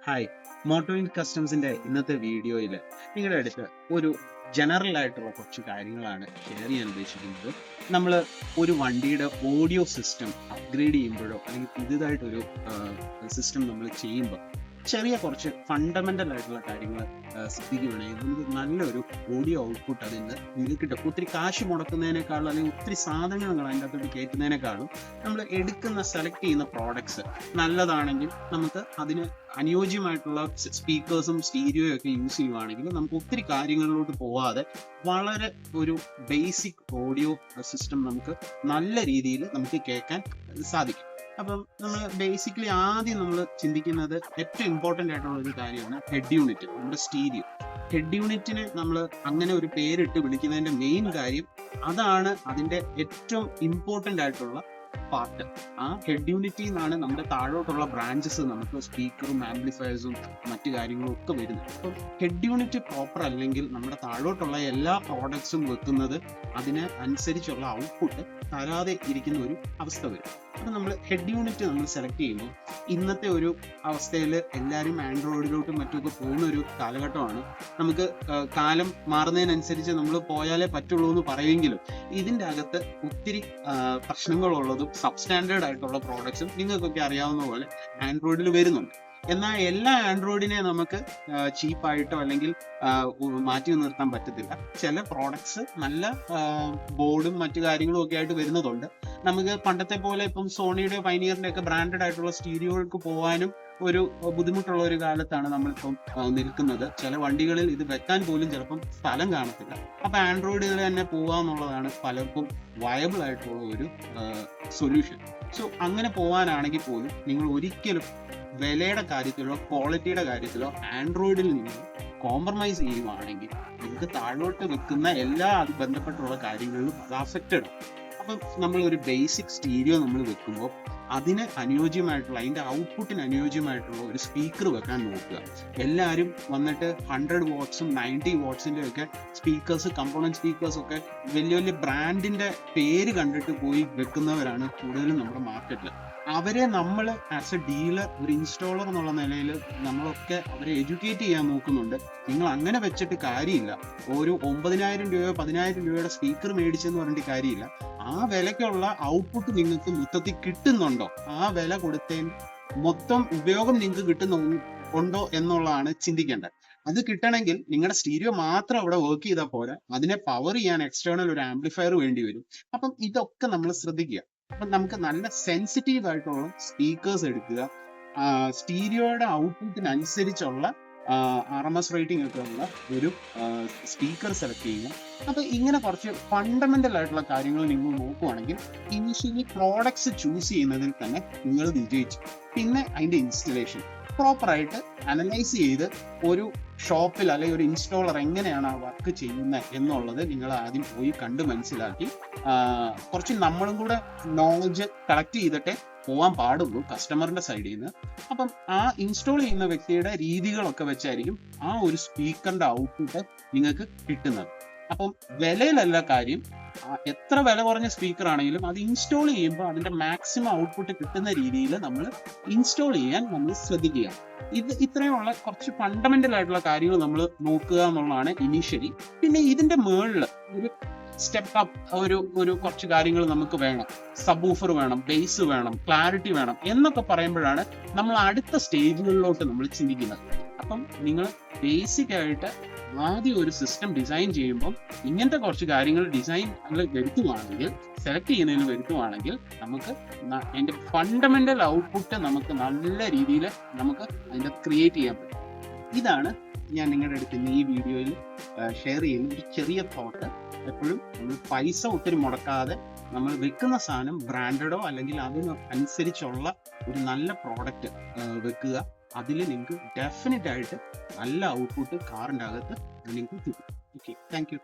Hi, മോട്ടോയിൻ കസ്റ്റംസിന്റെ ഇന്നത്തെ വീഡിയോയിൽ നിങ്ങളുടെ അടുത്ത് ഒരു ജനറൽ ആയിട്ടുള്ള കുറച്ച് കാര്യങ്ങളാണ് ഷെയർ ചെയ്യാൻ ഉദ്ദേശിക്കുന്നത്. നമ്മൾ ഒരു വണ്ടിയുടെ ഓഡിയോ സിസ്റ്റം അപ്ഗ്രേഡ് ചെയ്യുമ്പോഴോ അല്ലെങ്കിൽ പുതിയതായിട്ടൊരു സിസ്റ്റം നമ്മൾ ചെയ്യുമ്പോൾ ചെറിയ കുറച്ച് ഫണ്ടമെന്റൽ ആയിട്ടുള്ള കാര്യങ്ങൾ ശ്രദ്ധിക്കുകയാണെങ്കിൽ നമുക്ക് നല്ലൊരു ഓഡിയോ ഔട്ട്പുട്ട് അതിൽ നിന്ന് നിങ്ങൾക്ക് കിട്ടും. ഒത്തിരി കാശ് മുടക്കുന്നതിനേക്കാളും അല്ലെങ്കിൽ ഒത്തിരി സാധനങ്ങൾ അതിൻ്റെ അകത്തോട്ട് കയറ്റുന്നതിനേക്കാളും നമ്മൾ സെലക്ട് ചെയ്യുന്ന പ്രോഡക്ട്സ് നല്ലതാണെങ്കിൽ നമുക്ക് അതിന് അനുയോജ്യമായിട്ടുള്ള സ്പീക്കേഴ്സും സ്റ്റീരിയോയും ഒക്കെ യൂസ് ചെയ്യുവാണെങ്കിൽ നമുക്ക് ഒത്തിരി കാര്യങ്ങളിലോട്ട് പോവാതെ വളരെ ഒരു ബേസിക് ഓഡിയോ സിസ്റ്റം നമുക്ക് നല്ല രീതിയിൽ നമുക്ക് കേൾക്കാൻ സാധിക്കും. അപ്പം നമ്മൾ ബേസിക്കലി ആദ്യം നമ്മൾ ചിന്തിക്കുന്നത് ഏറ്റവും ഇമ്പോർട്ടൻ്റ് ആയിട്ടുള്ള ഒരു കാര്യമാണ് ഹെഡ് യൂണിറ്റ്, നമ്മുടെ സ്റ്റീരിയോ. ഹെഡ് യൂണിറ്റിനെ നമ്മൾ അങ്ങനെ ഒരു പേരിട്ട് വിളിക്കുന്നതിന്റെ മെയിൻ കാര്യം അതാണ്. അതിന്റെ ഏറ്റവും ഇമ്പോർട്ടൻ്റ് ആയിട്ടുള്ള പാർട്ട് ആ ഹെഡ് യൂണിറ്റിൽ നിന്നാണ് നമ്മുടെ താഴോട്ടുള്ള ബ്രാഞ്ചസ് നമുക്ക് സ്പീക്കറും ആംപ്ലിഫയേഴ്സും മറ്റു കാര്യങ്ങളും ഒക്കെ വരുന്നത്. അപ്പം ഹെഡ് യൂണിറ്റ് പ്രോപ്പർ അല്ലെങ്കിൽ നമ്മുടെ താഴോട്ടുള്ള എല്ലാ പ്രോഡക്ട്സും വെക്കുന്നത് അതിന് അനുസരിച്ചുള്ള ഔട്ട്പുട്ട് തരാതെ ഇരിക്കുന്ന ഒരു അവസ്ഥ വരും. അപ്പം നമ്മൾ ഹെഡ് യൂണിറ്റ് നമ്മൾ സെലക്ട് ചെയ്യുമ്പോൾ ഇന്നത്തെ ഒരു അവസ്ഥയിൽ എല്ലാവരും ആൻഡ്രോയിഡിലോട്ടും മറ്റുമൊക്കെ പോകുന്ന ഒരു കാലഘട്ടമാണ്. നമുക്ക് കാലം മാറുന്നതിനനുസരിച്ച് നമ്മൾ പോയാലേ പറ്റുള്ളൂ എന്ന് പറയുമെങ്കിലും ഇതിൻ്റെ അകത്ത് ഒത്തിരി പ്രശ്നങ്ങളുള്ളതും സബ്സ്റ്റാൻഡേർഡ് ആയിട്ടുള്ള പ്രോഡക്ട്സും നിങ്ങൾക്കൊക്കെ അറിയാവുന്ന പോലെ ആൻഡ്രോയിഡിൽ വരുന്നുണ്ട്. എന്നാൽ എല്ലാ ആൻഡ്രോയിഡിനെ നമുക്ക് ചീപ്പായിട്ടോ അല്ലെങ്കിൽ മാറ്റി നിർത്താൻ പറ്റത്തില്ല. ചില പ്രോഡക്ട്സ് നല്ല ബോർഡും മറ്റു കാര്യങ്ങളും ഒക്കെ ആയിട്ട് വരുന്നതുണ്ട്. നമുക്ക് പണ്ടത്തെ പോലെ ഇപ്പം സോണിയുടെ പൈനിയറിന്റെ ഒക്കെ ബ്രാൻഡഡ് ആയിട്ടുള്ള സ്റ്റീരിയോകൾക്ക് പോകാനും ഒരു ബുദ്ധിമുട്ടുള്ള ഒരു കാലത്താണ് നമ്മളിപ്പം നിൽക്കുന്നത്. ചില വണ്ടികളിൽ ഇത് വെക്കാൻ പോലും ചിലപ്പം സ്ഥലം കാണത്തില്ല. അപ്പൊ ആൻഡ്രോയിഡിൽ തന്നെ പോകാന്നുള്ളതാണ് പലർക്കും വയബിൾ ആയിട്ടുള്ള ഒരു സൊല്യൂഷൻ. സോ അങ്ങനെ പോകാനാണെങ്കിൽ പോലും നിങ്ങൾ ഒരിക്കലും വിലയുടെ കാര്യത്തിലോ ക്വാളിറ്റിയുടെ കാര്യത്തിലോ ആൻഡ്രോയിഡിൽ നിങ്ങൾ കോംപ്രമൈസ് ചെയ്യുവാണെങ്കിൽ നിങ്ങൾക്ക് താഴോട്ട് വെക്കുന്ന എല്ലാ ബന്ധപ്പെട്ടുള്ള കാര്യങ്ങളിലും അത് അഫക്റ്റഡ്. അപ്പം നമ്മൾ ഒരു ബേസിക് സ്റ്റീരിയോ നമ്മൾ വെക്കുമ്പോൾ അതിന് അനുയോജ്യമായിട്ടുള്ള അതിൻ്റെ ഔട്ട്പുട്ടിന് അനുയോജ്യമായിട്ടുള്ള ഒരു സ്പീക്കർ വെക്കാൻ നോക്കുക. എല്ലാവരും വന്നിട്ട് 100 വാട്ട്സും 90 വാട്ട്സിൻ്റെ ഒക്കെ സ്പീക്കേഴ്സ്, കമ്പോണന്റ് സ്പീക്കേഴ്സ് ഒക്കെ വലിയ വലിയ ബ്രാൻഡിന്റെ പേര് കണ്ടിട്ട് പോയി വെക്കുന്നവരാണ് കൂടുതലും നമ്മുടെ മാർക്കറ്റിൽ. അവരെ നമ്മൾ ആസ് എ ഡീലർ, ഒരു ഇൻസ്റ്റാളർ എന്നുള്ള നിലയിൽ നമ്മളൊക്കെ അവരെ എഡ്യൂക്കേറ്റ് ചെയ്യാൻ നോക്കുന്നുണ്ട്. നിങ്ങൾ അങ്ങനെ വെച്ചിട്ട് കാര്യമില്ല. ഒരു 9,000 രൂപയോ 10,000 രൂപയുടെ സ്പീക്കർ മേടിച്ചെന്ന് പറഞ്ഞിട്ട് കാര്യമില്ല. ആ വിലയ്ക്കുള്ള ഔട്ട്പുട്ട് നിങ്ങൾക്ക് മൊത്തത്തിൽ കിട്ടുന്നുണ്ടോ, ആ വില കൊടുത്തതിന് മൊത്തം ഉപയോഗം നിങ്ങൾക്ക് കിട്ടുന്നുണ്ടോ എന്നുള്ളതാണ് ചിന്തിക്കേണ്ടത്. അത് കിട്ടണമെങ്കിൽ നിങ്ങളുടെ സ്റ്റീരിയോ മാത്രം അവിടെ വർക്ക് ചെയ്താൽ പോരാ, അതിനെ പവർ ചെയ്യാൻ എക്സ്റ്റേണൽ ഒരു ആംപ്ലിഫയർ വേണ്ടി വരും. അപ്പം ഇതൊക്കെ നമ്മൾ ശ്രദ്ധിക്കുക. അപ്പം നമുക്ക് നല്ല സെൻസിറ്റീവ് ആയിട്ടുള്ള സ്പീക്കേഴ്സ് എടുക്കുക, സ്റ്റീരിയോയുടെ ഔട്ട്പുട്ടിനനുസരിച്ചുള്ള RMS റേറ്റിംഗ് ഒക്കെ ഉള്ള ഒരു സ്പീക്കർ സെലക്ട് ചെയ്യുക. അപ്പൊ ഇങ്ങനെ കുറച്ച് ഫണ്ടമെന്റൽ ആയിട്ടുള്ള കാര്യങ്ങൾ നിങ്ങൾ നോക്കുവാണെങ്കിൽ ഇനിഷ്യലി പ്രോഡക്ട്സ് ചൂസ് ചെയ്യുന്നതിൽ തന്നെ നിങ്ങൾ വിജയിച്ചു. പിന്നെ അതിന്റെ ഇൻസ്റ്റലേഷൻ പ്രോപ്പറായിട്ട് അനലൈസ് ചെയ്ത് ഒരു ഷോപ്പിൽ അല്ലെങ്കിൽ ഒരു ഇൻസ്റ്റാളർ എങ്ങനെയാണ് ആ വർക്ക് ചെയ്യുന്നത് എന്നുള്ളത് നിങ്ങൾ ആദ്യം പോയി കണ്ട് മനസ്സിലാക്കി കുറച്ച് നമ്മളും കൂടെ നോളജ് കളക്ട് ചെയ്തിട്ടേ പോകാൻ പാടുള്ളൂ കസ്റ്റമറിന്റെ സൈഡിൽ നിന്ന്. അപ്പം ആ ഇൻസ്റ്റാൾ ചെയ്യുന്ന വ്യക്തിയുടെ രീതികളൊക്കെ വെച്ചായിരിക്കും ആ ഒരു സ്പീക്കറിന്റെ ഔട്ട്പുട്ട് നിങ്ങൾക്ക് കിട്ടുന്നത്. അപ്പം വിലയിലല്ല കാര്യം, എത്ര വില കുറഞ്ഞ സ്പീക്കർ ആണെങ്കിലും അത് ഇൻസ്റ്റാൾ ചെയ്യുമ്പോൾ അതിന്റെ മാക്സിമം ഔട്ട്പുട്ട് കിട്ടുന്ന രീതിയിൽ നമ്മൾ ഇൻസ്റ്റാൾ ചെയ്യാൻ നമ്മൾ ശ്രദ്ധിക്കുക. ഇത്രയുള്ള കുറച്ച് ഫണ്ടമെന്റൽ ആയിട്ടുള്ള കാര്യങ്ങൾ നമ്മൾ നോക്കുക എന്നുള്ളതാണ് ഇനീഷ്യലി. പിന്നെ ഇതിന്റെ മുകളിൽ ഒരു സ്റ്റെപ്പ് അപ്പ് ഒരു കുറച്ച് കാര്യങ്ങൾ നമുക്ക് വേണം. സബ് ഊഫർ വേണം, ബേസ് വേണം, ക്ലാരിറ്റി വേണം എന്നൊക്കെ പറയുമ്പോഴാണ് നമ്മൾ അടുത്ത സ്റ്റേജുകളിലോട്ട് നമ്മൾ ചിന്തിക്കുന്നത്. അപ്പം നിങ്ങൾ ബേസിക് ആയിട്ട് ആദ്യം ഒരു സിസ്റ്റം ഡിസൈൻ ചെയ്യുമ്പോൾ ഇങ്ങനത്തെ കുറച്ച് കാര്യങ്ങൾ ഡിസൈൻ വരുത്തുവാണെങ്കിൽ, സെലക്ട് ചെയ്യുന്നതിന് വരുത്തുവാണെങ്കിൽ നമുക്ക് അതിന്റെ ഫണ്ടമെന്റൽ ഔട്ട്പുട്ട് നമുക്ക് നല്ല രീതിയിൽ നമുക്ക് അതിന്റെ ക്രിയേറ്റ് ചെയ്യാൻ പറ്റും. ഇതാണ് ഞാൻ നിങ്ങളുടെ അടുത്ത് ഈ വീഡിയോയിൽ ഷെയർ ചെയ്യുന്ന ഒരു ചെറിയ തോട്ട്. എപ്പോഴും നമ്മൾ പൈസ ഒത്തിരി മുടക്കാതെ നമ്മൾ വെക്കുന്ന സാധനം ബ്രാൻഡഡോ അല്ലെങ്കിൽ അതിന് അനുസരിച്ചുള്ള ഒരു നല്ല പ്രോഡക്റ്റ് വെക്കുക. അതിൽ നിങ്ങൾക്ക് ഡെഫിനറ്റ് ആയിട്ട് നല്ല ഔട്ട്പുട്ട് കാറിൻ്റെ അകത്ത് നിങ്ങൾക്ക് കിട്ടും. Okay, thank you.